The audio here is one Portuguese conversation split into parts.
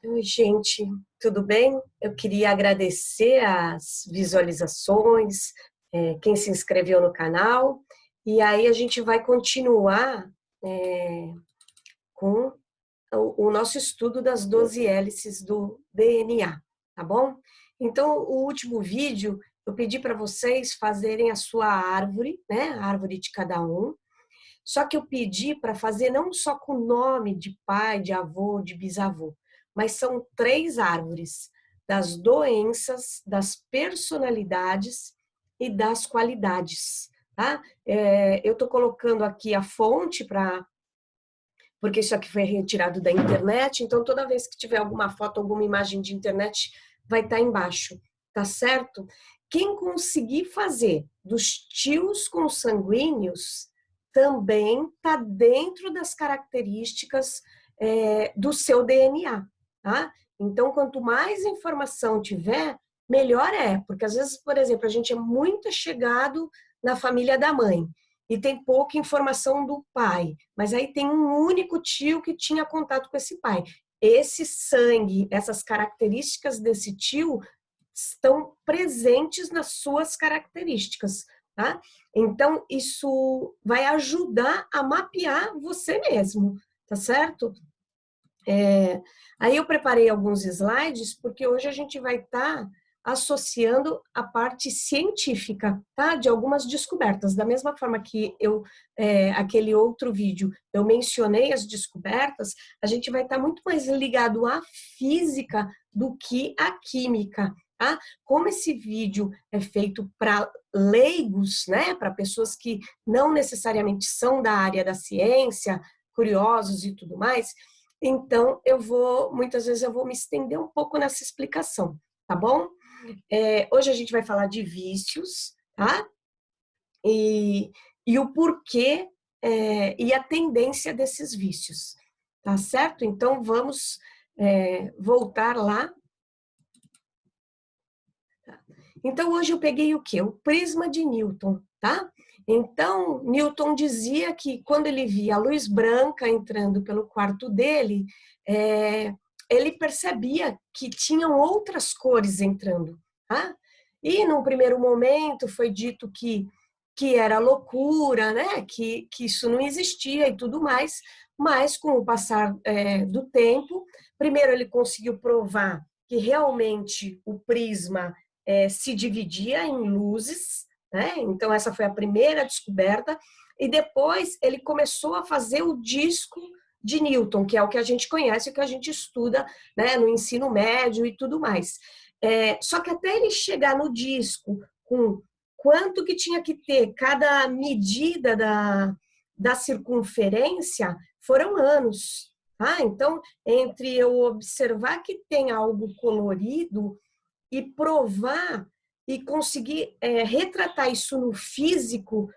Oi, gente, tudo bem? Eu queria agradecer as visualizações, quem se inscreveu no canal, e aí a gente vai continuar com o nosso estudo das 12 hélices do DNA, tá bom? Então, o último vídeo, eu pedi para vocês fazerem a sua árvore, né? A árvore de cada um, só que eu pedi para fazer não só com nome de pai, de avô, de bisavô, mas são 3 árvores: das doenças, das personalidades e das qualidades, tá? Eu estou colocando aqui a fonte porque isso aqui foi retirado da internet, então toda vez que tiver alguma foto, alguma imagem de internet, vai estar embaixo, tá certo? Quem conseguir fazer dos tios consanguíneos também está dentro das características do seu DNA, tá? Então, quanto mais informação tiver, melhor é, porque às vezes, por exemplo, a gente é muito chegado na família da mãe e tem pouca informação do pai, mas aí tem um único tio que tinha contato com esse pai. Esse sangue, essas características desse tio estão presentes nas suas características, tá? Então, isso vai ajudar a mapear você mesmo, tá certo? Aí eu preparei alguns slides, porque hoje a gente vai estar associando a parte científica, tá? De algumas descobertas. Da mesma forma que aquele outro vídeo, eu mencionei as descobertas, a gente vai estar muito mais ligado à física do que à química, tá? Como esse vídeo é feito para leigos, né? Para pessoas que não necessariamente são da área da ciência, curiosos e tudo mais, então, muitas vezes eu vou me estender um pouco nessa explicação, tá bom? Hoje a gente vai falar de vícios, tá? E o porquê e a tendência desses vícios, tá certo? Então, vamos voltar lá. Então, hoje eu peguei o quê? O prisma de Newton, tá? Então, Newton dizia que quando ele via a luz branca entrando pelo quarto dele, ele percebia que tinham outras cores entrando, tá? E num primeiro momento foi dito que era loucura, né? Que isso não existia e tudo mais, mas com o passar do tempo, primeiro ele conseguiu provar que realmente o prisma se dividia em luzes, né? Então essa foi a primeira descoberta, e depois ele começou a fazer o disco de Newton, que é o que a gente conhece, o que a gente estuda, né, no ensino médio e tudo mais. Só que até ele chegar no disco com quanto que tinha que ter cada medida da circunferência, foram anos. Tá? Então, entre eu observar que tem algo colorido e provar e conseguir retratar isso no físico,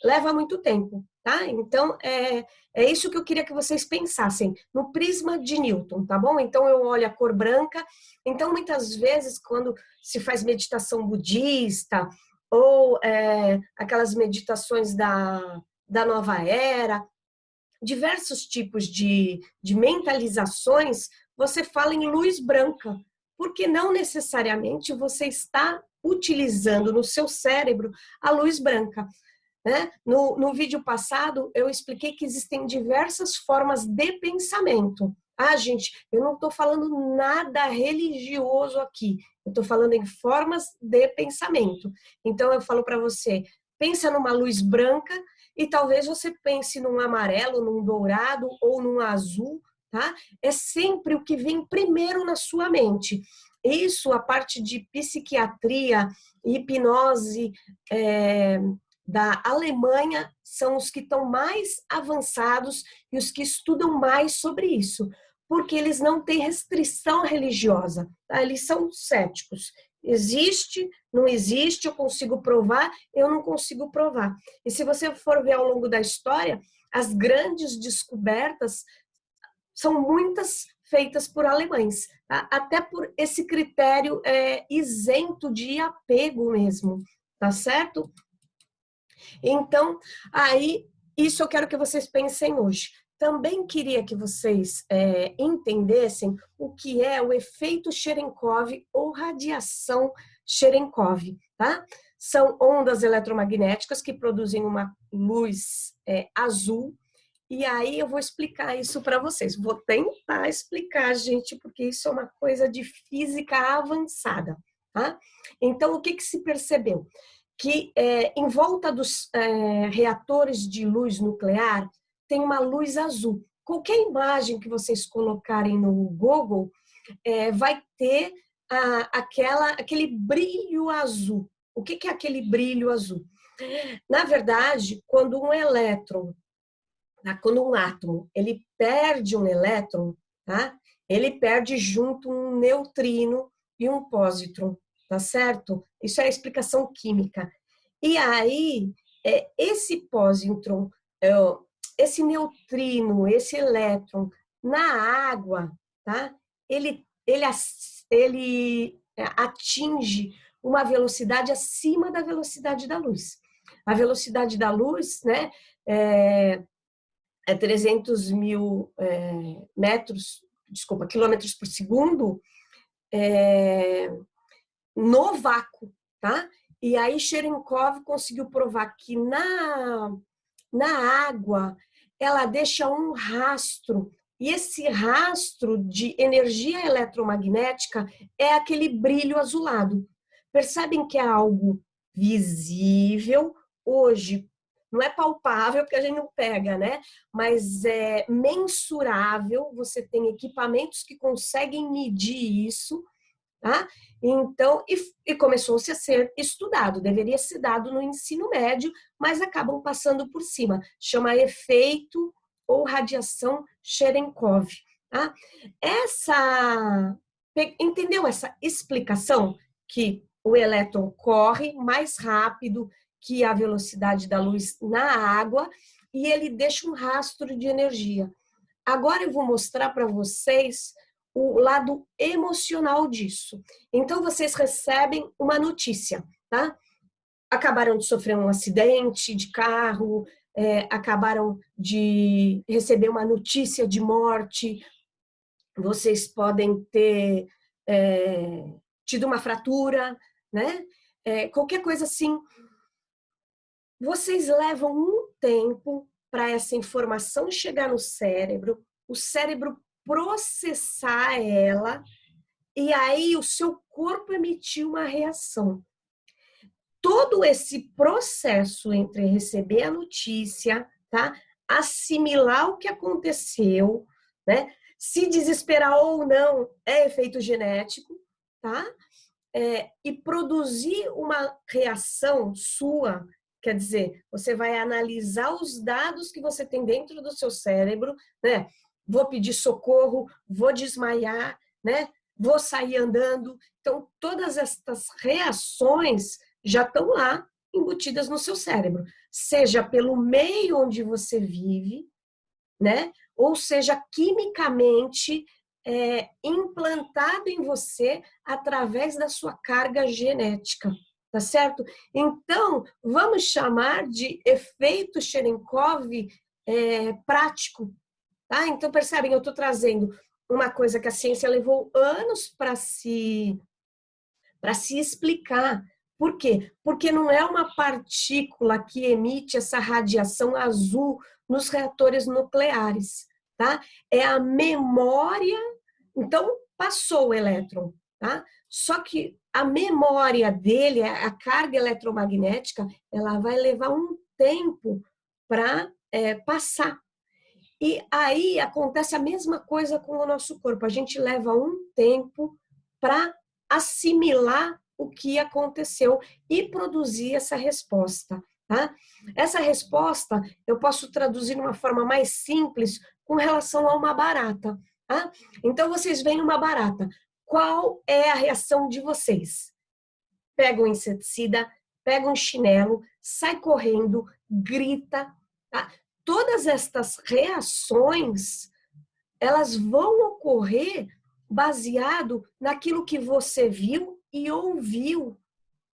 leva muito tempo, tá? Então, é isso que eu queria que vocês pensassem, no prisma de Newton, tá bom? Então, eu olho a cor branca. Então, muitas vezes, quando se faz meditação budista ou aquelas meditações da nova era, diversos tipos de mentalizações, você fala em luz branca, porque não necessariamente você está utilizando no seu cérebro a luz branca. Né? No vídeo passado, eu expliquei que existem diversas formas de pensamento. Ah, gente, eu não estou falando nada religioso aqui, eu estou falando em formas de pensamento. Então, eu falo para você, pensa numa luz branca e talvez você pense num amarelo, num dourado ou num azul, tá? É sempre o que vem primeiro na sua mente. Isso, a parte de psiquiatria, hipnose, da Alemanha são os que estão mais avançados e os que estudam mais sobre isso, porque eles não têm restrição religiosa, tá? Eles são céticos. Existe, não existe, eu consigo provar, eu não consigo provar. E se você for ver ao longo da história, as grandes descobertas são muitas feitas por alemães, tá? Até por esse critério isento de apego mesmo, tá certo? Então, aí, isso eu quero que vocês pensem hoje. também queria que vocês entendessem o que é o efeito Cherenkov ou radiação Cherenkov, tá? São ondas eletromagnéticas que produzem uma luz azul. E aí eu vou explicar isso para vocês. Vou tentar explicar, gente, porque isso é uma coisa de física avançada, tá? Então, o que que se percebeu? Que em volta dos reatores de luz nuclear tem uma luz azul. Qualquer imagem que vocês colocarem no Google vai ter aquele brilho azul. O que que é aquele brilho azul? Na verdade, quando um elétron, quando um átomo ele perde um elétron, tá? Ele perde junto um neutrino e um pósitron, tá certo? Isso é a explicação química. E aí, esse pósitron, esse neutrino, esse elétron, na água, tá? Ele atinge uma velocidade acima da velocidade da luz. A velocidade da luz, né, é 300 mil quilômetros por segundo no vácuo, tá? E aí Cherenkov conseguiu provar que na água ela deixa um rastro, e esse rastro de energia eletromagnética é aquele brilho azulado. Percebem que é algo visível hoje, não é palpável porque a gente não pega, né? Mas é mensurável, você tem equipamentos que conseguem medir isso, tá? Então, e começou-se a ser estudado, deveria ser dado no ensino médio, mas acabam passando por cima. Chama efeito ou radiação Cherenkov. Tá? Entendeu essa explicação? Que o elétron corre mais rápido que a velocidade da luz na água e ele deixa um rastro de energia. Agora eu vou mostrar para vocês o lado emocional disso. Então, vocês recebem uma notícia, tá? Acabaram de sofrer um acidente de carro, acabaram de receber uma notícia de morte, vocês podem ter tido uma fratura, né? Qualquer coisa assim. Vocês levam um tempo para essa informação chegar no cérebro, o cérebro processar ela e aí o seu corpo emitir uma reação. Todo esse processo entre receber a notícia, tá? Assimilar o que aconteceu, né? Se desesperar ou não é efeito genético, tá? E produzir uma reação sua, quer dizer, você vai analisar os dados que você tem dentro do seu cérebro, né? Vou pedir socorro, vou desmaiar, né? Vou sair andando. Então, todas estas reações já estão lá embutidas no seu cérebro, seja pelo meio onde você vive, né? Ou seja, quimicamente implantado em você através da sua carga genética, tá certo? Então, vamos chamar de efeito Cherenkov prático, tá? Então, percebem, eu estou trazendo uma coisa que a ciência levou anos para se explicar. Por quê? Porque não é uma partícula que emite essa radiação azul nos reatores nucleares, tá? É a memória. Então, passou o elétron, tá? Só que a memória dele, a carga eletromagnética, ela vai levar um tempo para passar. E aí acontece a mesma coisa com o nosso corpo. A gente leva um tempo para assimilar o que aconteceu e produzir essa resposta, tá? Essa resposta eu posso traduzir de uma forma mais simples com relação a uma barata, tá? Então vocês veem uma barata. Qual é a reação de vocês? Pega um inseticida, pega um chinelo, sai correndo, grita, tá? Todas estas reações, elas vão ocorrer baseado naquilo que você viu e ouviu,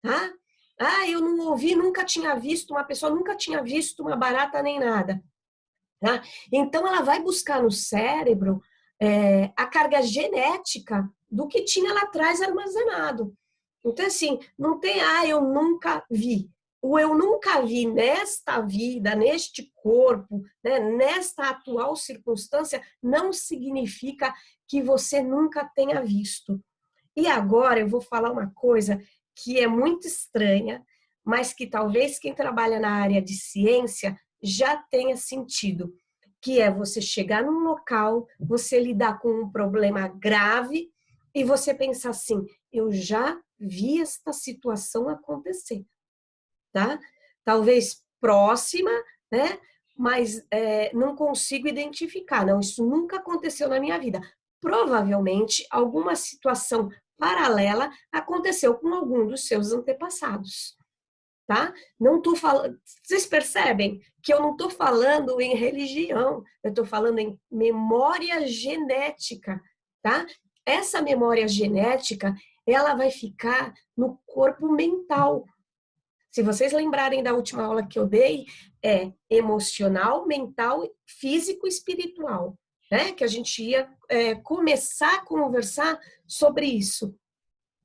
tá? Ah, eu não ouvi, nunca tinha visto uma pessoa, nunca tinha visto uma barata nem nada. tá? Então, ela vai buscar no cérebro a carga genética do que tinha lá atrás armazenado. Então, assim, não tem, eu nunca vi. O eu nunca vi nesta vida, neste corpo, né, nesta atual circunstância, não significa que você nunca tenha visto. E agora eu vou falar uma coisa que é muito estranha, mas que talvez quem trabalha na área de ciência já tenha sentido, que é você chegar num local, você lidar com um problema grave e você pensar assim, eu já vi esta situação acontecer, tá? Talvez próxima, né? Mas não consigo identificar. Não, isso nunca aconteceu na minha vida. Provavelmente, alguma situação paralela aconteceu com algum dos seus antepassados, tá? Não tô falando. Vocês percebem que eu não estou falando em religião, eu estou falando em memória genética, tá? Essa memória genética, ela vai ficar no corpo mental. Se vocês lembrarem da última aula que eu dei, é emocional, mental, físico e espiritual, né? Que a gente ia começar a conversar sobre isso.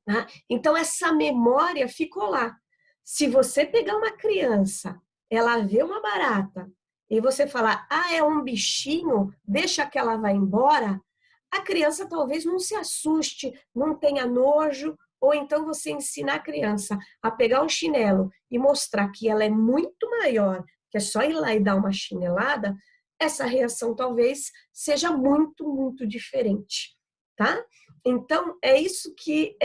Tá? Então, essa memória ficou lá. Se você pegar uma criança, ela vê uma barata, e você falar, é um bichinho, deixa que ela vá embora, a criança talvez não se assuste, não tenha nojo, ou então você ensina a criança a pegar um chinelo e mostrar que ela é muito maior, que é só ir lá e dar uma chinelada, essa reação talvez seja muito, muito diferente, tá? Então, é isso que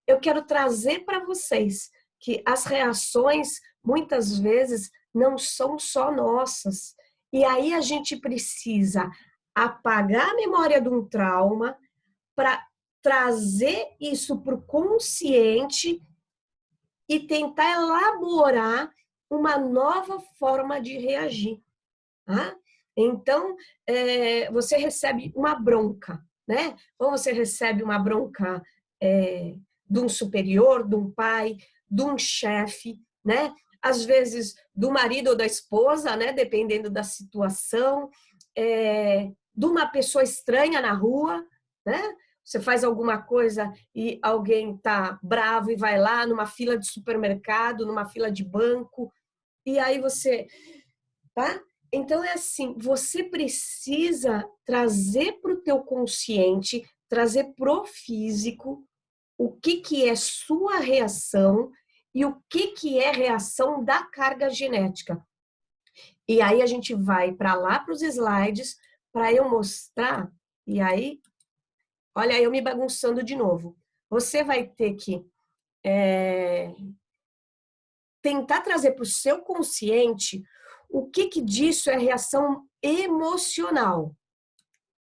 eu quero trazer para vocês, que as reações, muitas vezes, não são só nossas. E aí a gente precisa apagar a memória de um trauma para trazer isso para o consciente e tentar elaborar uma nova forma de reagir. Tá? Então, você recebe uma bronca, né? Ou você recebe uma bronca de um superior, de um pai, de um chefe, né? Às vezes do marido ou da esposa, né? Dependendo da situação, de uma pessoa estranha na rua, né? Você faz alguma coisa e alguém está bravo e vai lá numa fila de supermercado, numa fila de banco, e aí você, tá? Então é assim, você precisa trazer para o teu consciente, trazer pro físico o que é sua reação e o que é reação da carga genética. E aí a gente vai para lá para os slides para eu mostrar, e aí, olha eu me bagunçando de novo. Você vai ter que tentar trazer para o seu consciente o que disso é reação emocional,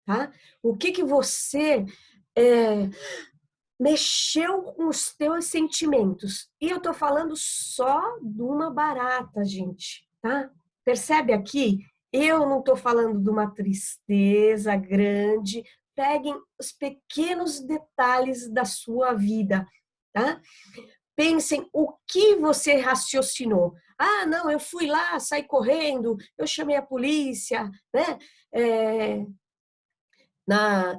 tá? O que você mexeu com os teus sentimentos. E eu tô falando só de uma barata, gente, tá? Percebe aqui? Eu não tô falando de uma tristeza grande. Peguem os pequenos detalhes da sua vida, tá? Pensem o que você raciocinou. Não, eu fui lá, saí correndo, eu chamei a polícia, né?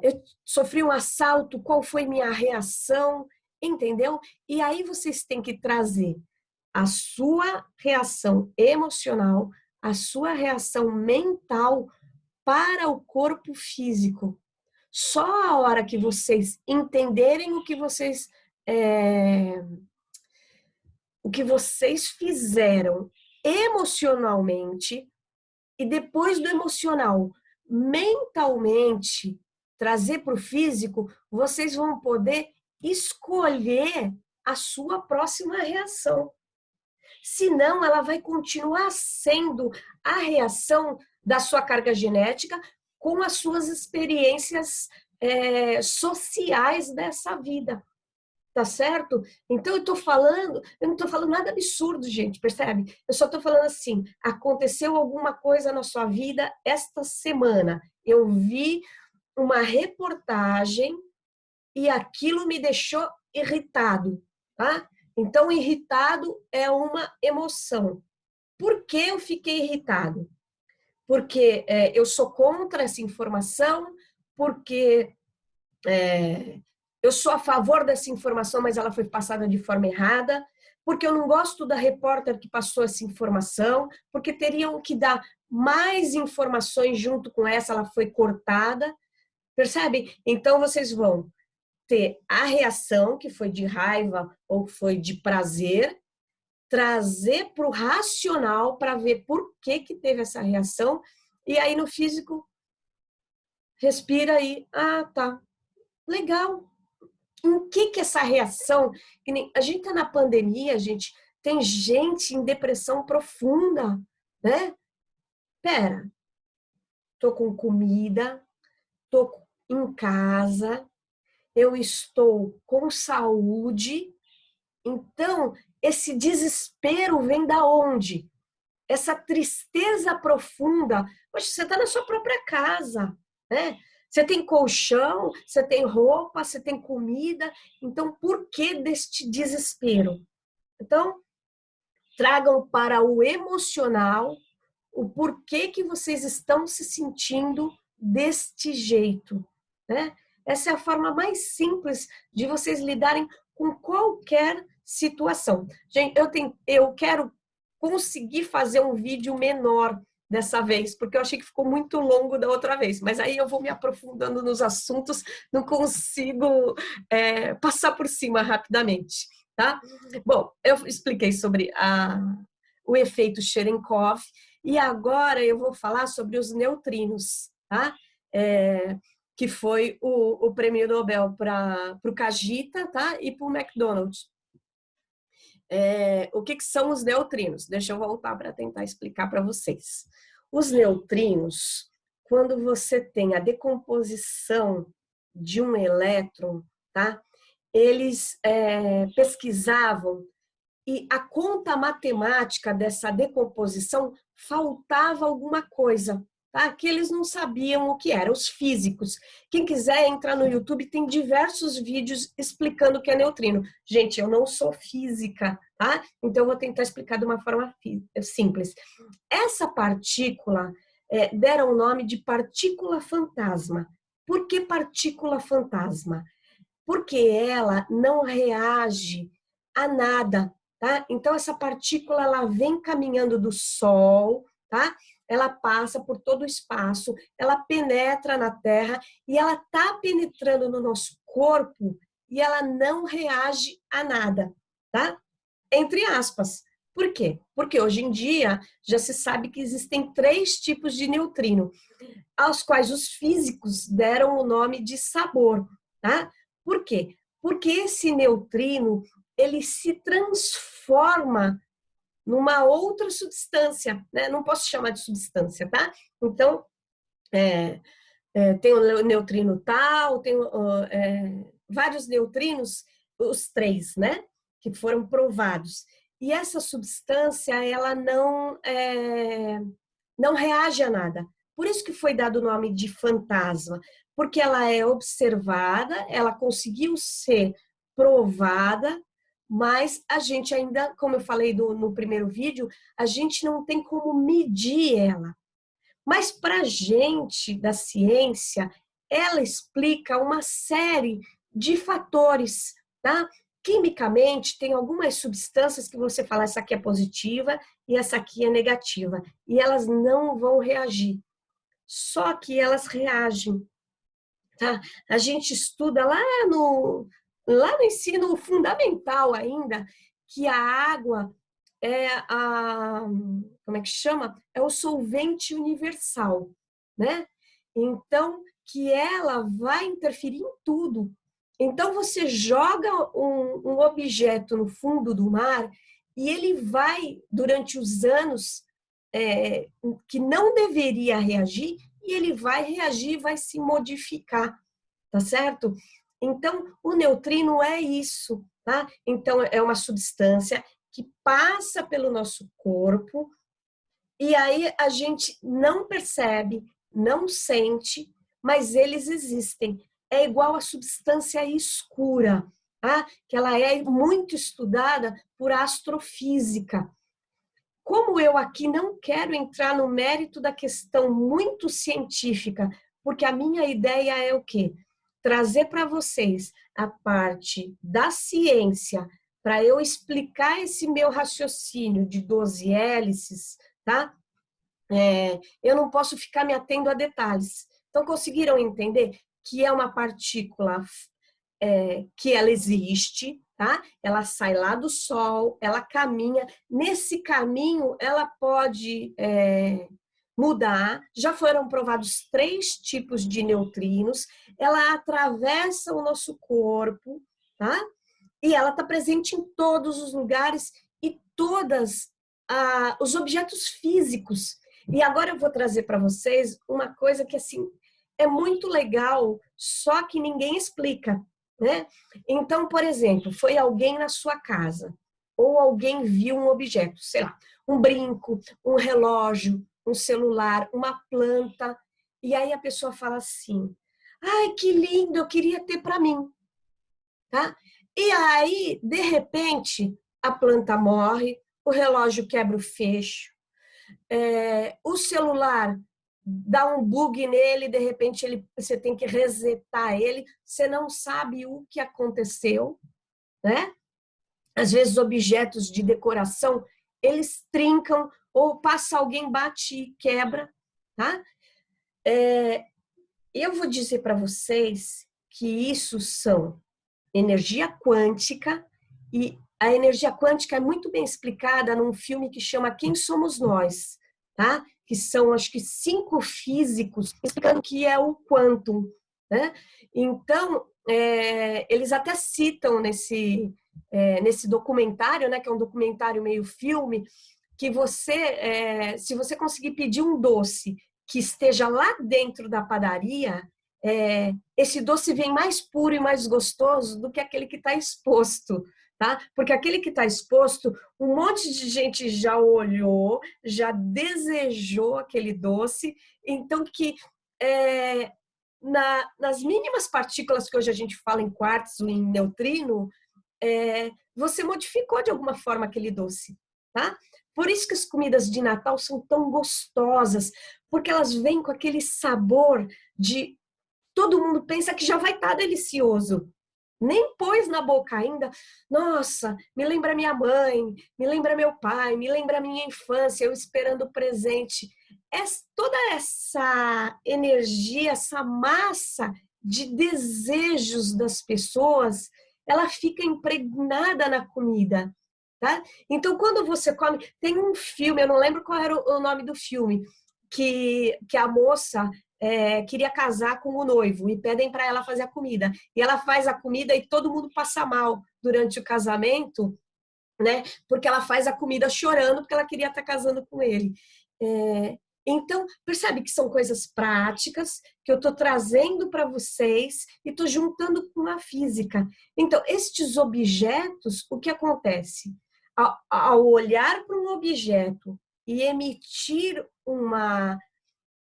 Eu sofri um assalto, qual foi minha reação, entendeu? E aí vocês têm que trazer a sua reação emocional, a sua reação mental para o corpo físico. Só a hora que vocês entenderem o que vocês fizeram emocionalmente e depois do emocional, mentalmente, trazer para o físico, vocês vão poder escolher a sua próxima reação. Senão, ela vai continuar sendo a reação da sua carga genética com as suas experiências sociais dessa vida. Tá certo? Então eu não tô falando nada absurdo, gente, percebe? Eu só tô falando assim, aconteceu alguma coisa na sua vida esta semana. Eu vi uma reportagem e aquilo me deixou irritado, tá? Então, irritado é uma emoção. Por que eu fiquei irritado? porque eu sou contra essa informação, porque eu sou a favor dessa informação, mas ela foi passada de forma errada, porque eu não gosto da repórter que passou essa informação, porque teriam que dar mais informações junto com essa, ela foi cortada, percebe? Então vocês vão ter a reação, que foi de raiva ou foi de prazer, trazer para o racional para ver por que teve essa reação, e aí no físico, respira aí, tá, legal. Em que essa reação, a gente está na pandemia, gente, tem gente em depressão profunda, né? Pera, tô com comida, tô em casa, eu estou com saúde, então esse desespero vem da onde? Essa tristeza profunda. Poxa, você está na sua própria casa, né? Você tem colchão, você tem roupa, você tem comida. Então, por que deste desespero? Então, tragam para o emocional o porquê que vocês estão se sentindo deste jeito, né? Essa é a forma mais simples de vocês lidarem com qualquer situação. Gente, eu quero conseguir fazer um vídeo menor dessa vez, porque eu achei que ficou muito longo da outra vez, mas aí eu vou me aprofundando nos assuntos, não consigo passar por cima rapidamente, tá? Bom, eu expliquei sobre o efeito Cherenkov, e agora eu vou falar sobre os neutrinos, tá? Que foi o prêmio Nobel para o Kajita, tá? E para o McDonald's. O que são os neutrinos? Deixa eu voltar para tentar explicar para vocês. Os neutrinos, quando você tem a decomposição de um elétron, tá? Eles pesquisavam e a conta matemática dessa decomposição faltava alguma coisa, tá? Que eles não sabiam o que era, os físicos. Quem quiser entrar no YouTube, tem diversos vídeos explicando o que é neutrino. Gente, eu não sou física, tá? Então eu vou tentar explicar de uma forma simples. Essa partícula deram o nome de partícula fantasma. Por que partícula fantasma? Porque ela não reage a nada, tá? Então essa partícula ela vem caminhando do Sol, tá? Ela passa por todo o espaço, ela penetra na Terra e ela tá penetrando no nosso corpo e ela não reage a nada, tá? Entre aspas. Por quê? Porque hoje em dia já se sabe que existem 3 tipos de neutrino, aos quais os físicos deram o nome de sabor, tá? Por quê? Porque esse neutrino, ele se transforma numa outra substância, né? Não posso chamar de substância, tá? Então, tem o neutrino tal, tem vários neutrinos, os 3, né? Que foram provados. E essa substância, ela não reage a nada. Por isso que foi dado o nome de fantasma, porque ela é observada, ela conseguiu ser provada, mas a gente ainda, como eu falei no primeiro vídeo, a gente não tem como medir ela. Mas para a gente da ciência, ela explica uma série de fatores, tá? Quimicamente, tem algumas substâncias que você fala, essa aqui é positiva e essa aqui é negativa, e elas não vão reagir. Só que elas reagem, tá? A gente estuda lá no ensino fundamental ainda, que a água como é que chama? É o solvente universal, né? Então, que ela vai interferir em tudo. Então, você joga um objeto no fundo do mar e ele vai, durante os anos que não deveria reagir, e ele vai reagir, vai se modificar, tá certo? Então, o neutrino é isso, tá? Então, é uma substância que passa pelo nosso corpo e aí a gente não percebe, não sente, mas eles existem. É igual a substância escura, tá? Que ela é muito estudada por astrofísica. como eu aqui não quero entrar no mérito da questão muito científica, porque a minha ideia é o quê? Trazer para vocês a parte da ciência para eu explicar esse meu raciocínio de 12 hélices, tá? Eu não posso ficar me atendo a detalhes. Então, conseguiram entender que é uma partícula que ela existe, tá? Ela sai lá do Sol, ela caminha. Nesse caminho, ela pode mudar. Já foram provados 3 tipos de neutrinos. Ela atravessa o nosso corpo, tá? E ela está presente em todos os lugares e todos os objetos físicos. E agora eu vou trazer para vocês uma coisa que assim é muito legal, só que ninguém explica, né? Então, por exemplo, foi alguém na sua casa ou alguém viu um objeto, sei lá, um brinco, um relógio, um celular, uma planta, e aí a pessoa fala assim: "Ai, que lindo, eu queria ter para mim", tá? E aí, de repente, a planta morre, o relógio quebra o fecho, o celular dá um bug nele, de repente você tem que resetar ele, você não sabe o que aconteceu, né? Às vezes objetos de decoração, eles trincam, ou passa alguém, bate e quebra, tá? Eu vou dizer para vocês que isso são energia quântica, e a energia quântica é muito bem explicada num filme que chama Quem Somos Nós, tá? Que são, acho que, 5 físicos explicando o que é o quantum, né? Então, eles até citam nesse documentário, né, que é um documentário meio filme, que se você conseguir pedir um doce que esteja lá dentro da padaria, esse doce vem mais puro e mais gostoso do que aquele que está exposto, tá? Porque aquele que está exposto, um monte de gente já olhou, já desejou aquele doce, então que nas mínimas partículas que hoje a gente fala em quartzo, em neutrino, você modificou de alguma forma aquele doce, tá? Por isso que as comidas de Natal são tão gostosas, porque elas vêm com aquele sabor de todo mundo pensa que já vai estar delicioso. Nem pôs na boca ainda. Nossa, me lembra minha mãe, me lembra meu pai, me lembra minha infância, eu esperando o presente. Toda essa energia, essa massa de desejos das pessoas, ela fica impregnada na comida, tá? Então, quando você come, tem um filme, eu não lembro qual era o nome do filme, que a moça queria casar com o noivo e pedem para ela fazer a comida. E ela faz a comida e todo mundo passa mal durante o casamento, né? Porque ela faz a comida chorando porque ela queria estar casando com ele. Então, percebe que são coisas práticas que eu estou trazendo para vocês e estou juntando com a física. Então, estes objetos, o que acontece? Ao olhar para um objeto e emitir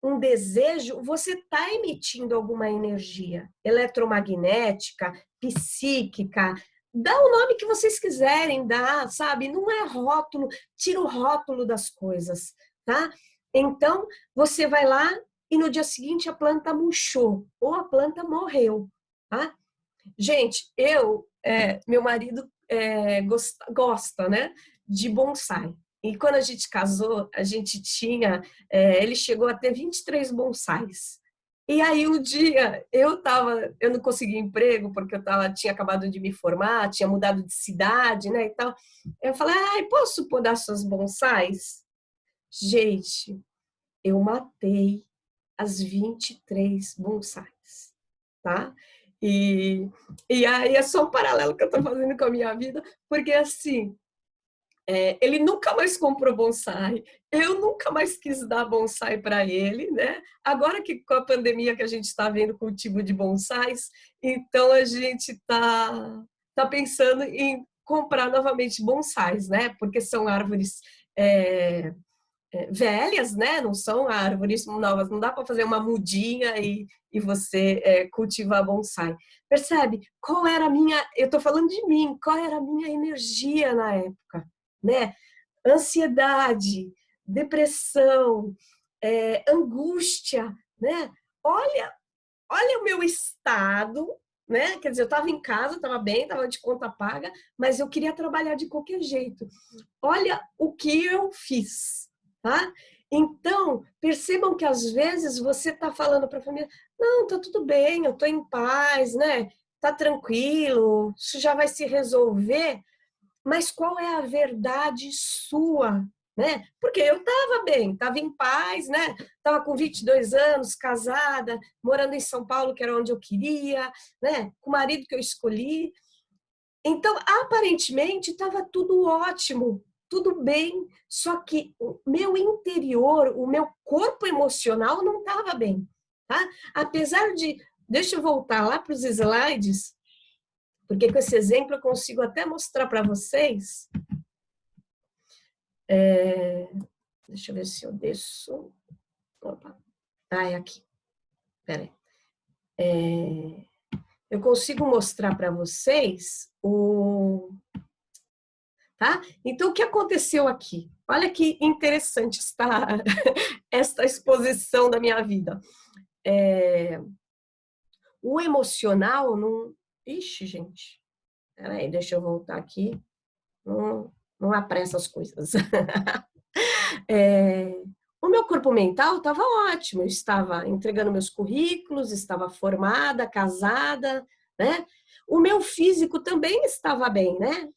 um desejo, você está emitindo alguma energia eletromagnética, psíquica, dá o nome que vocês quiserem dar, sabe? Não é rótulo, tira o rótulo das coisas, tá? Então, você vai lá e no dia seguinte a planta murchou ou a planta morreu, tá? Gente, meu marido gosta, né, de bonsai. E quando a gente casou, a gente ele chegou a ter 23 bonsais. E aí um dia eu não consegui emprego porque tinha acabado de me formar, tinha mudado de cidade, né, e tal. Eu falei: "Ai, posso podar suas bonsais?" Gente, eu matei as 23 bonsais, tá? E, e aí é só um paralelo que eu tô fazendo com a minha vida, porque assim, ele nunca mais comprou bonsai, eu nunca mais quis dar bonsai para ele, né? Agora que com a pandemia que a gente está vendo cultivo de bonsais, então a gente tá pensando em comprar novamente bonsais, né? Porque são árvores velhas, né? Não são árvores novas, não dá para fazer uma mudinha e você cultivar bonsai. Percebe? Qual era a minha, eu estou falando de mim, qual era a minha energia na época, né? ansiedade, depressão, angústia, né? Olha o meu estado, né? Quer dizer, eu estava em casa, estava bem, estava de conta paga, mas eu queria trabalhar de qualquer jeito. Olha o que eu fiz, tá? Então, percebam que às vezes você está falando para a família, não, tá tudo bem, eu estou em paz, né? Tá tranquilo, isso já vai se resolver, mas qual é a verdade sua, né? Porque eu estava bem, estava em paz, né? Estava com 22 anos, casada, morando em São Paulo, que era onde eu queria, né? Com o marido que eu escolhi. Então, aparentemente, estava tudo ótimo, tudo bem, só que o meu interior, o meu corpo emocional não estava bem, tá? Apesar de... Deixa eu voltar lá para os slides, porque com esse exemplo eu consigo até mostrar para vocês. Deixa eu ver se eu desço. Opa, é aqui. Peraí. Eu consigo mostrar para vocês o... Tá? Então, o que aconteceu aqui? Olha que interessante esta exposição da minha vida. O emocional não... Ixi, gente. Peraí, deixa eu voltar aqui. Não apressa as coisas. O meu corpo mental estava ótimo, eu estava entregando meus currículos, estava formada, casada, né? O meu físico também estava bem, né?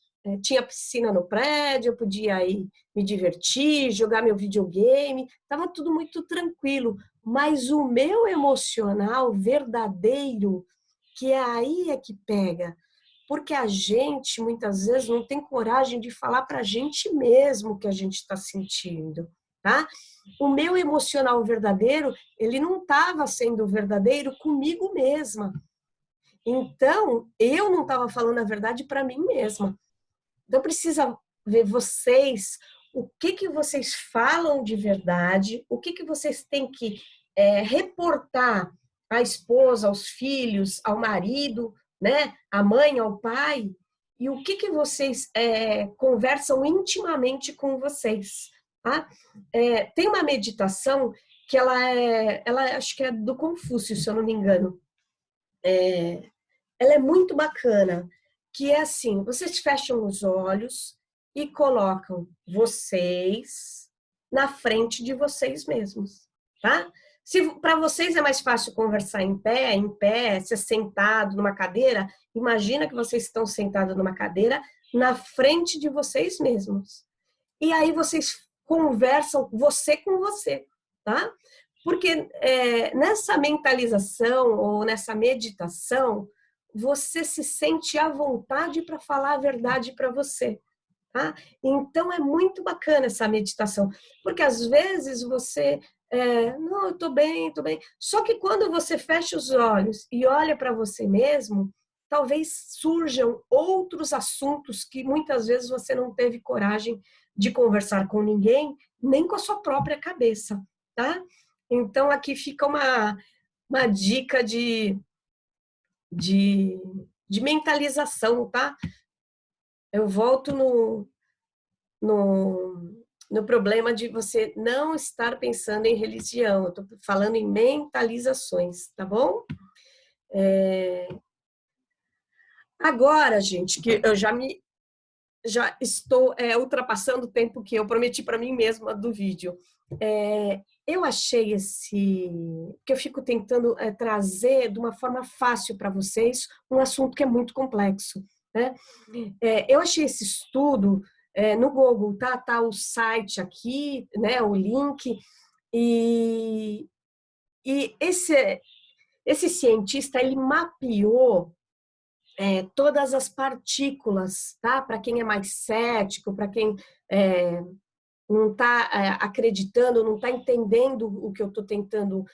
Tinha piscina no prédio, eu podia ir me divertir, jogar meu videogame, estava tudo muito tranquilo. Mas o meu emocional verdadeiro, que aí é que pega, porque a gente muitas vezes não tem coragem de falar para a gente mesmo o que a gente está sentindo, tá? O meu emocional verdadeiro, ele não estava sendo verdadeiro comigo mesma. Então, eu não estava falando a verdade para mim mesma. Então, precisa ver vocês, o que vocês falam de verdade, o que vocês têm que reportar à esposa, aos filhos, ao marido, né, à mãe, ao pai, e o que vocês conversam intimamente com vocês. Tá? Tem uma meditação que ela acho que é do Confúcio, se eu não me engano. Ela é muito bacana, que é assim, vocês fecham os olhos e colocam vocês na frente de vocês mesmos, tá? Se para vocês é mais fácil conversar em pé, ser sentado numa cadeira, imagina que vocês estão sentados numa cadeira na frente de vocês mesmos. E aí vocês conversam você com você, tá? Porque nessa mentalização ou nessa meditação, você se sente à vontade para falar a verdade para você. Tá? Então, é muito bacana essa meditação, porque às vezes você, não, eu estou bem, estou bem. Só que quando você fecha os olhos e olha para você mesmo, talvez surjam outros assuntos que muitas vezes você não teve coragem de conversar com ninguém, nem com a sua própria cabeça, tá? Então, aqui fica uma dica de, de mentalização, tá? Eu volto no problema de você não estar pensando em religião. Eu estou falando em mentalizações, tá bom? Agora, gente, que eu já estou ultrapassando o tempo que eu prometi para mim mesma do vídeo. Eu achei que eu fico tentando trazer de uma forma fácil para vocês um assunto que é muito complexo, né? Eu achei esse estudo no Google, tá o site aqui, né? O link e esse cientista ele mapeou todas as partículas, tá? Para quem é mais cético, para quem não está acreditando, não está entendendo o que eu estou tentando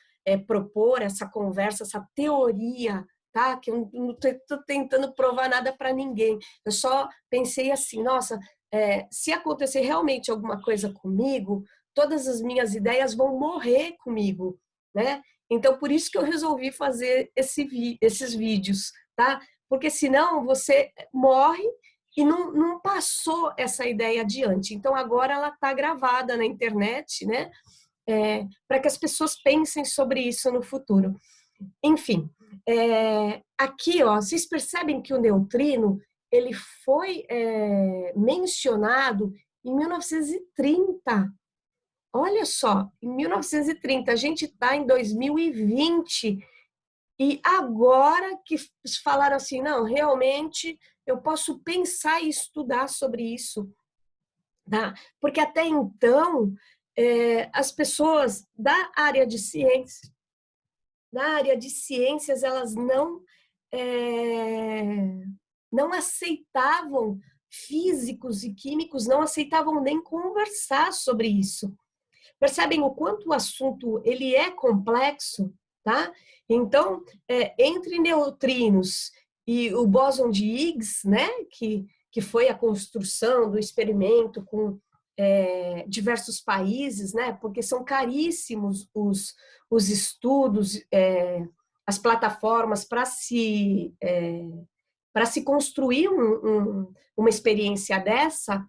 propor, essa conversa, essa teoria, tá? Que eu não estou tentando provar nada para ninguém. Eu só pensei assim, nossa, se acontecer realmente alguma coisa comigo, todas as minhas ideias vão morrer comigo, né? Então, por isso que eu resolvi fazer esses vídeos, tá? Porque senão você morre e não passou essa ideia adiante. Então, agora ela está gravada na internet, né? Para que as pessoas pensem sobre isso no futuro. Enfim, aqui, ó, vocês percebem que o neutrino ele foi mencionado em 1930. Olha só, em 1930, a gente está em 2020 e agora que falaram assim, não, realmente eu posso pensar e estudar sobre isso, tá? Porque até então as pessoas da área de ciências, elas não aceitavam, físicos e químicos não aceitavam nem conversar sobre isso. Percebem o quanto o assunto ele é complexo, tá? Então, entre neutrinos e o bóson de Higgs, né, que foi a construção do experimento com diversos países, né, porque são caríssimos os estudos, as plataformas para se construir uma experiência dessa.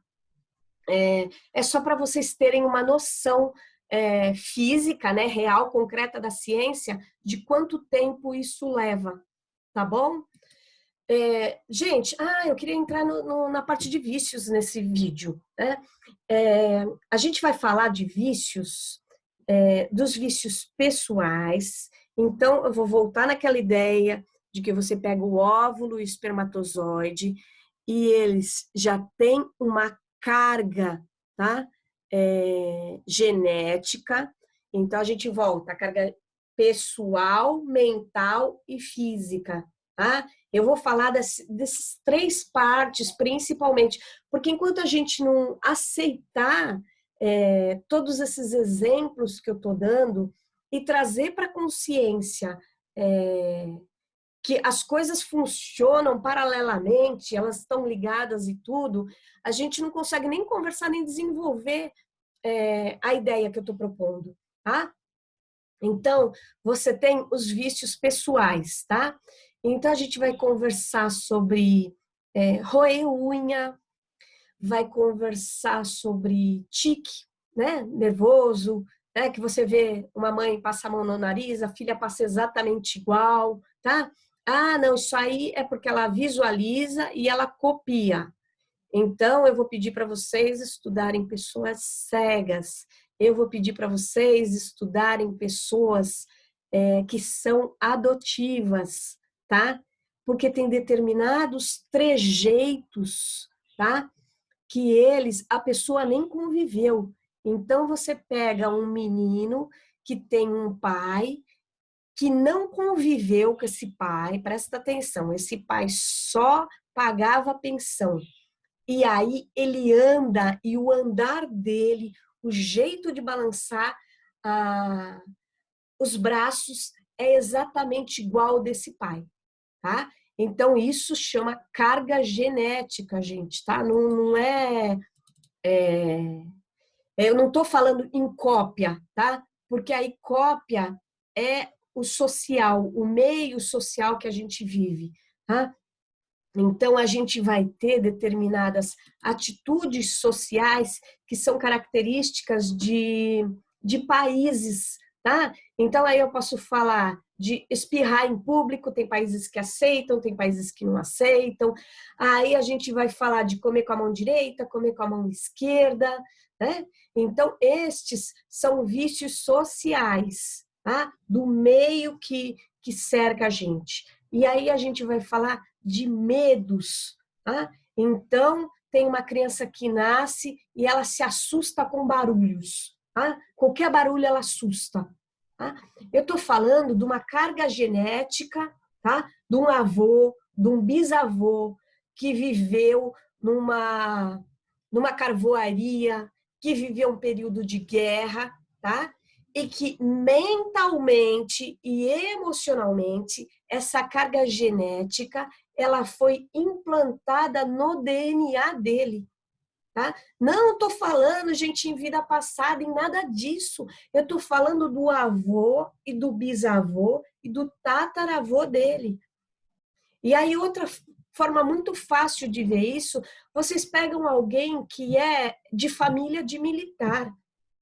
É só para vocês terem uma noção física, né, real, concreta da ciência, de quanto tempo isso leva, tá bom? Gente, eu queria entrar na parte de vícios nesse vídeo, né? A gente vai falar de vícios, dos vícios pessoais, então eu vou voltar naquela ideia de que você pega o óvulo e o espermatozoide e eles já têm uma carga, tá? Genética. Então, a gente volta à carga pessoal, mental e física, tá? Eu vou falar dessas três partes, principalmente, porque enquanto a gente não aceitar todos esses exemplos que eu estou dando e trazer para a consciência que as coisas funcionam paralelamente, elas estão ligadas e tudo, a gente não consegue nem conversar, nem desenvolver a ideia que eu estou propondo, tá? Então, você tem os vícios pessoais, tá? Então, a gente vai conversar sobre roer unha, vai conversar sobre tique, né? Nervoso, né? Que você vê uma mãe passar a mão no nariz, a filha passa exatamente igual, tá? Não, isso aí é porque ela visualiza e ela copia. Então, eu vou pedir para vocês estudarem pessoas cegas. Eu vou pedir para vocês estudarem pessoas que são adotivas, tá? Porque tem determinados trejeitos, tá? Que a pessoa nem conviveu. Então, você pega um menino que tem um pai que não conviveu com esse pai, presta atenção, esse pai só pagava pensão. E aí ele anda, e o andar dele, o jeito de balançar os braços é exatamente igual ao desse pai, tá? Então, isso chama carga genética, gente, tá? Não eu não estou falando em cópia, tá? Porque aí cópia é o social, o meio social que a gente vive, tá? Então, a gente vai ter determinadas atitudes sociais que são características de países, tá? Então, aí eu posso falar de espirrar em público, tem países que aceitam, tem países que não aceitam. Aí a gente vai falar de comer com a mão direita, comer com a mão esquerda, né? Então, estes são vícios sociais, tá? Do meio que cerca a gente. E aí a gente vai falar de medos, tá? Então, tem uma criança que nasce e ela se assusta com barulhos, tá? Qualquer barulho ela assusta, tá? Eu estou falando de uma carga genética, tá? De um avô, de um bisavô que viveu numa carvoaria, que viveu um período de guerra, tá? E que mentalmente e emocionalmente essa carga genética ela foi implantada no DNA dele, tá? Não estou falando, gente, em vida passada, em nada disso. Eu estou falando do avô e do bisavô e do tataravô dele. E aí outra forma muito fácil de ver isso, vocês pegam alguém que é de família de militar,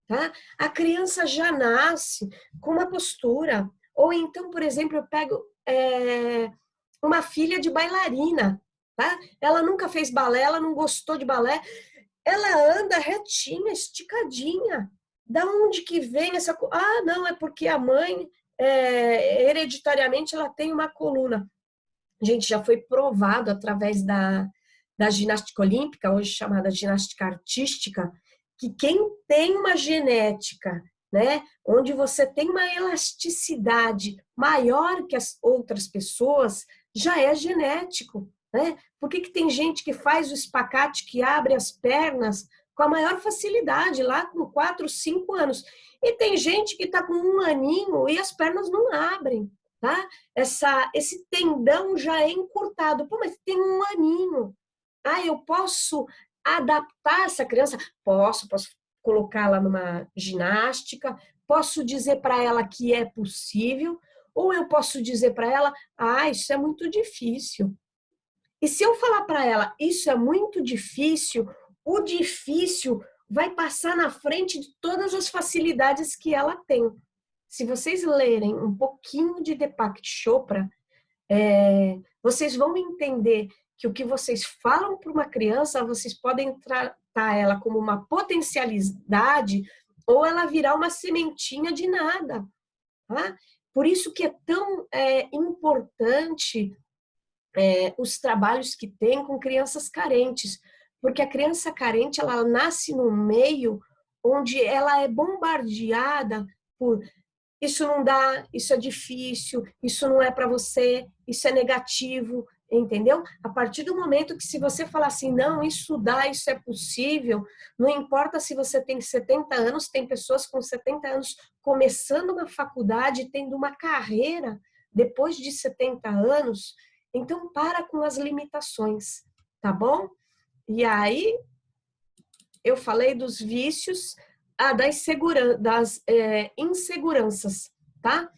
tá? A criança já nasce com uma postura. Ou então, por exemplo, eu pego uma filha de bailarina, tá? Ela nunca fez balé, ela não gostou de balé, ela anda retinha, esticadinha. Da onde que vem essa... Ah, não, é porque a mãe, hereditariamente, ela tem uma coluna. Gente, já foi provado através da ginástica olímpica, hoje chamada ginástica artística, que quem tem uma genética, né, onde você tem uma elasticidade maior que as outras pessoas, já é genético, né? Por que tem gente que faz o espacate, que abre as pernas com a maior facilidade, lá com 4, 5 anos? E tem gente que está com 1 aninho e as pernas não abrem, tá? Esse tendão já é encurtado. Pô, mas tem 1 aninho. Ah, eu posso adaptar essa criança? Posso colocá-la numa ginástica, posso dizer para ela que é possível, ou eu posso dizer para ela, ah, isso é muito difícil. E se eu falar para ela, isso é muito difícil, o difícil vai passar na frente de todas as facilidades que ela tem. Se vocês lerem um pouquinho de Deepak Chopra, vocês vão entender que o que vocês falam para uma criança, vocês podem tratar ela como uma potencialidade ou ela virar uma sementinha de nada. Tá? Por isso que é tão importante os trabalhos que tem com crianças carentes, porque a criança carente, ela nasce num meio onde ela é bombardeada por isso não dá, isso é difícil, isso não é para você, isso é negativo, entendeu? A partir do momento que se você falar assim, não, isso dá, isso é possível, não importa se você tem 70 anos, tem pessoas com 70 anos começando uma faculdade, tendo uma carreira depois de 70 anos, então para com as limitações, tá bom? E aí, eu falei dos vícios, das inseguranças, tá?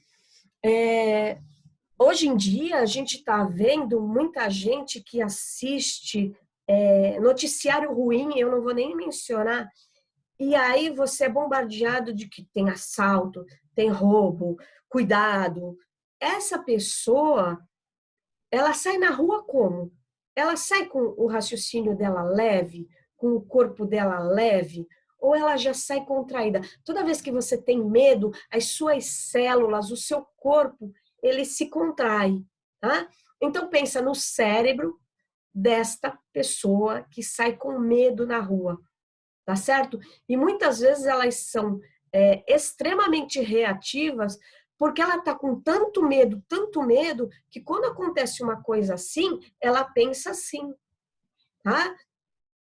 Hoje em dia, a gente está vendo muita gente que assiste noticiário ruim, eu não vou nem mencionar, e aí você é bombardeado de que tem assalto, tem roubo, cuidado. Essa pessoa, ela sai na rua como? Ela sai com o raciocínio dela leve, com o corpo dela leve, ou ela já sai contraída? Toda vez que você tem medo, as suas células, o seu corpo, ele se contrai, tá? Então pensa no cérebro desta pessoa que sai com medo na rua, tá certo? E muitas vezes elas são extremamente reativas porque ela está com tanto medo, que quando acontece uma coisa assim, ela pensa assim, tá?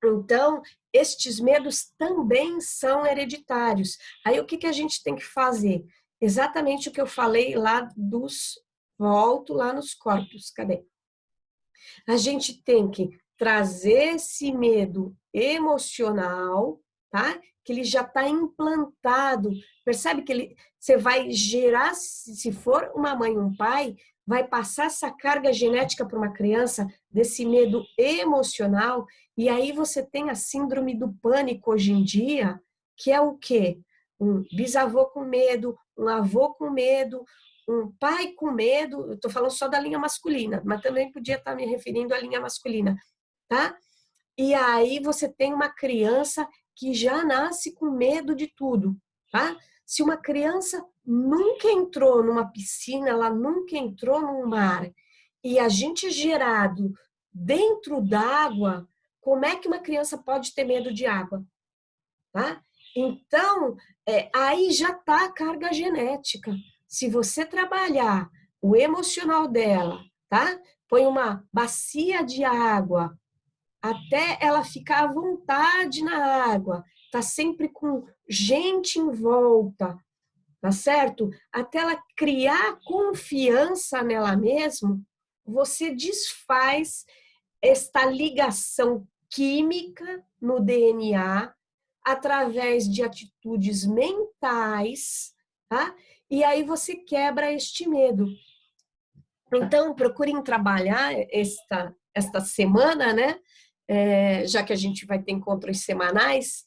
Então, estes medos também são hereditários. Aí, o que a gente tem que fazer? Exatamente o que eu falei lá volto lá nos corpos, cadê? A gente tem que trazer esse medo emocional, tá? Que ele já está implantado. Percebe que você vai gerar, se for uma mãe ou um pai, vai passar essa carga genética para uma criança desse medo emocional, e aí você tem a síndrome do pânico hoje em dia, que é o quê? Um bisavô com medo, um avô com medo, um pai com medo, eu estou falando só da linha masculina, mas também podia estar me referindo à linha masculina, tá? E aí você tem uma criança que já nasce com medo de tudo, tá? Se uma criança nunca entrou numa piscina, ela nunca entrou num mar, e a gente é gerado dentro d'água, como é que uma criança pode ter medo de água, tá? Então, aí já está a carga genética. Se você trabalhar o emocional dela, tá? Põe uma bacia de água até ela ficar à vontade na água, tá sempre com gente em volta, tá certo? Até ela criar confiança nela mesma, você desfaz esta ligação química no DNA através de atitudes mentais, tá? E aí você quebra este medo. Então, procurem trabalhar esta semana, né? Já que a gente vai ter encontros semanais,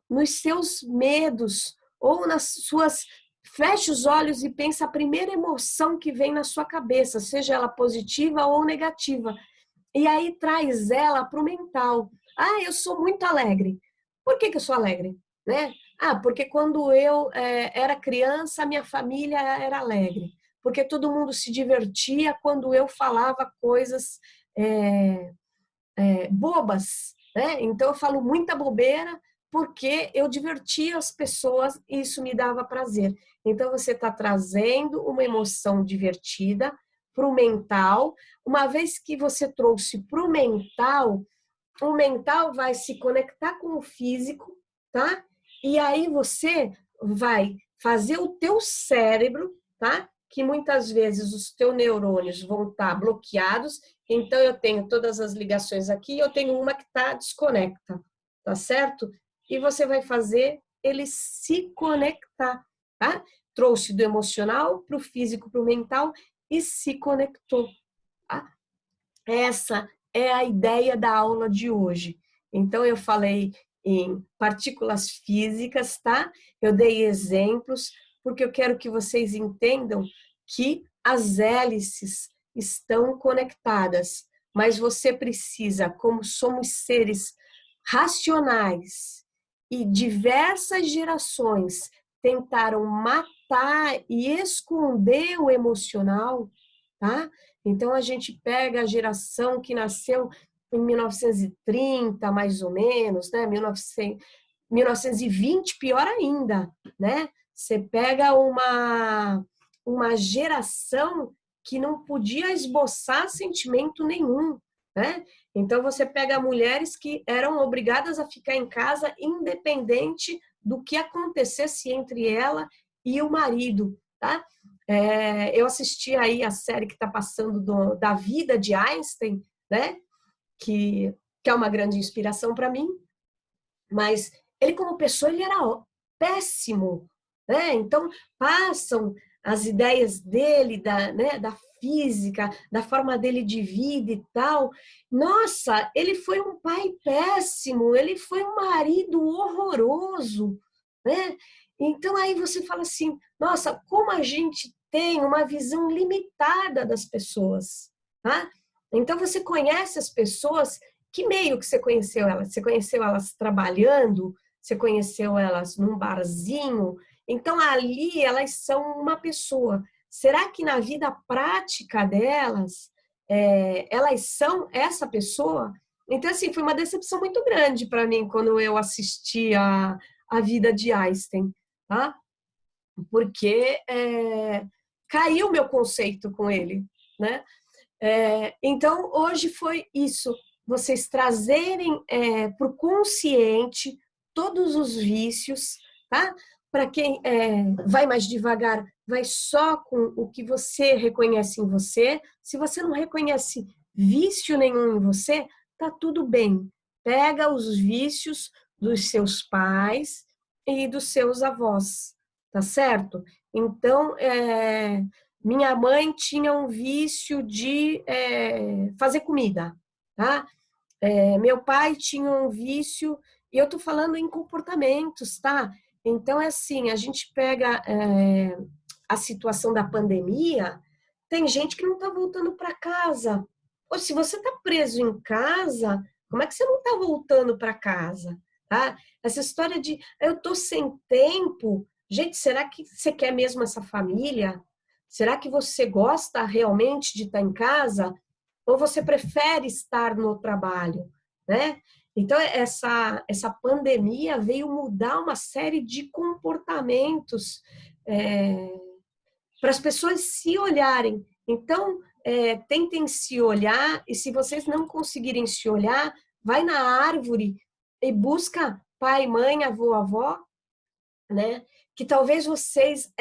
nos seus medos ou nas suas... Feche os olhos e pensa a primeira emoção que vem na sua cabeça, seja ela positiva ou negativa. E aí traz ela para o mental. Ah, eu sou muito alegre. Por que eu sou alegre? Né? Ah, porque quando eu era criança, minha família era alegre. Porque todo mundo se divertia quando eu falava coisas bobas. Né? Então eu falo muita bobeira porque eu divertia as pessoas e isso me dava prazer. Então você está trazendo uma emoção divertida para o mental. Uma vez que você trouxe para o mental vai se conectar com o físico, tá? E aí você vai fazer o teu cérebro, tá? Que muitas vezes os teus neurônios vão estar bloqueados, então eu tenho todas as ligações aqui, eu tenho uma que está desconecta, tá certo? E você vai fazer ele se conectar, tá? Trouxe do emocional para o físico, para o mental e se conectou, tá? Essa é a ideia da aula de hoje. Então, eu falei em partículas físicas, tá? Eu dei exemplos, porque eu quero que vocês entendam que as hélices estão conectadas, mas você precisa, como somos seres racionais e diversas gerações tentaram matar e esconder o emocional, tá? Então, a gente pega a geração que nasceu em 1930, mais ou menos, né? 1920, pior ainda, né? Você pega uma geração que não podia esboçar sentimento nenhum, né? Então, você pega mulheres que eram obrigadas a ficar em casa independente do que acontecesse entre ela e o marido, tá? Eu assisti aí a série que está passando da vida de Einstein, né? Que é uma grande inspiração para mim, mas ele como pessoa ele era péssimo, né? Então passam as ideias dele da física, da forma dele de vida e tal. Nossa, ele foi um pai péssimo, ele foi um marido horroroso, né? Então aí você fala assim, nossa, como a gente tem uma visão limitada das pessoas, tá? Então você conhece as pessoas, que meio que você conheceu elas? Você conheceu elas trabalhando? Você conheceu elas num barzinho? Então, ali elas são uma pessoa. Será que na vida prática delas, elas são essa pessoa? Então, assim, foi uma decepção muito grande para mim quando eu assisti a vida de Einstein, tá? Porque caiu meu conceito com ele, né? Então, hoje foi isso, vocês trazerem para o consciente todos os vícios, tá? Para quem vai mais devagar, vai só com o que você reconhece em você. Se você não reconhece vício nenhum em você, tá tudo bem. Pega os vícios dos seus pais e dos seus avós, tá certo? Então, minha mãe tinha um vício de fazer comida, tá? Meu pai tinha um vício, e eu tô falando em comportamentos, tá? Então, é assim, a gente pega a situação da pandemia, tem gente que não tá voltando para casa. Ou se você tá preso em casa, como é que você não tá voltando para casa, tá? Essa história de eu tô sem tempo, gente, será que você quer mesmo essa família? Será que você gosta realmente de estar em casa? Ou você prefere estar no trabalho, né? Então, essa pandemia veio mudar uma série de comportamentos para as pessoas se olharem. Então, tentem se olhar, e se vocês não conseguirem se olhar, vai na árvore e busca pai, mãe, avô, avó, né? Que talvez vocês,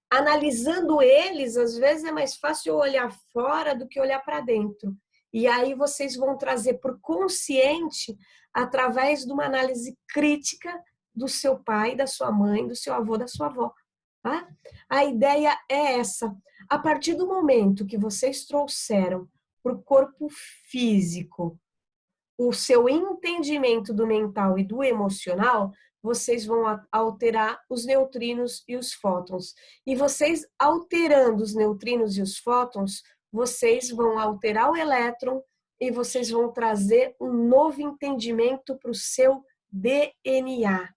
analisando eles, às vezes é mais fácil olhar fora do que olhar para dentro. E aí vocês vão trazer para o consciente através de uma análise crítica do seu pai, da sua mãe, do seu avô, da sua avó. Tá? A ideia é essa. A partir do momento que vocês trouxeram para o corpo físico o seu entendimento do mental e do emocional, vocês vão alterar os neutrinos e os fótons. E vocês alterando os neutrinos e os fótons, vocês vão alterar o elétron e vocês vão trazer um novo entendimento para o seu DNA,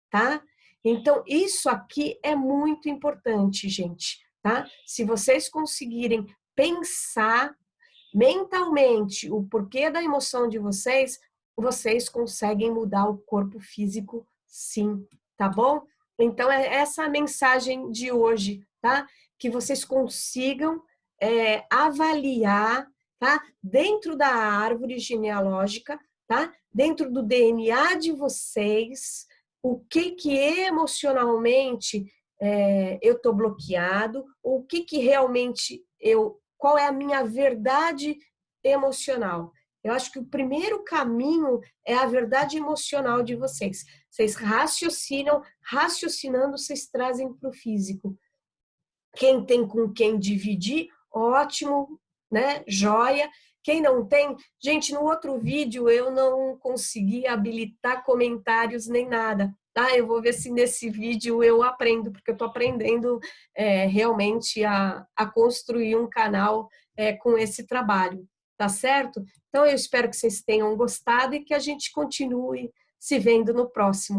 tá? Então, isso aqui é muito importante, gente, tá? Se vocês conseguirem pensar mentalmente o porquê da emoção de vocês, vocês conseguem mudar o corpo físico, sim, tá bom? Então, é essa a mensagem de hoje, tá? Que vocês consigam avaliar, tá? Dentro da árvore genealógica, tá? Dentro do DNA de vocês, o que emocionalmente eu estou bloqueado, o que realmente qual é a minha verdade emocional. Eu acho que o primeiro caminho é a verdade emocional de vocês. Vocês raciocinam, raciocinando, vocês trazem para o físico. Quem tem com quem dividir, ótimo, né? Joia. Quem não tem, gente, no outro vídeo eu não consegui habilitar comentários nem nada, tá? Eu vou ver se nesse vídeo eu aprendo, porque eu tô aprendendo realmente a construir um canal com esse trabalho, tá certo? Então eu espero que vocês tenham gostado e que a gente continue se vendo no próximo.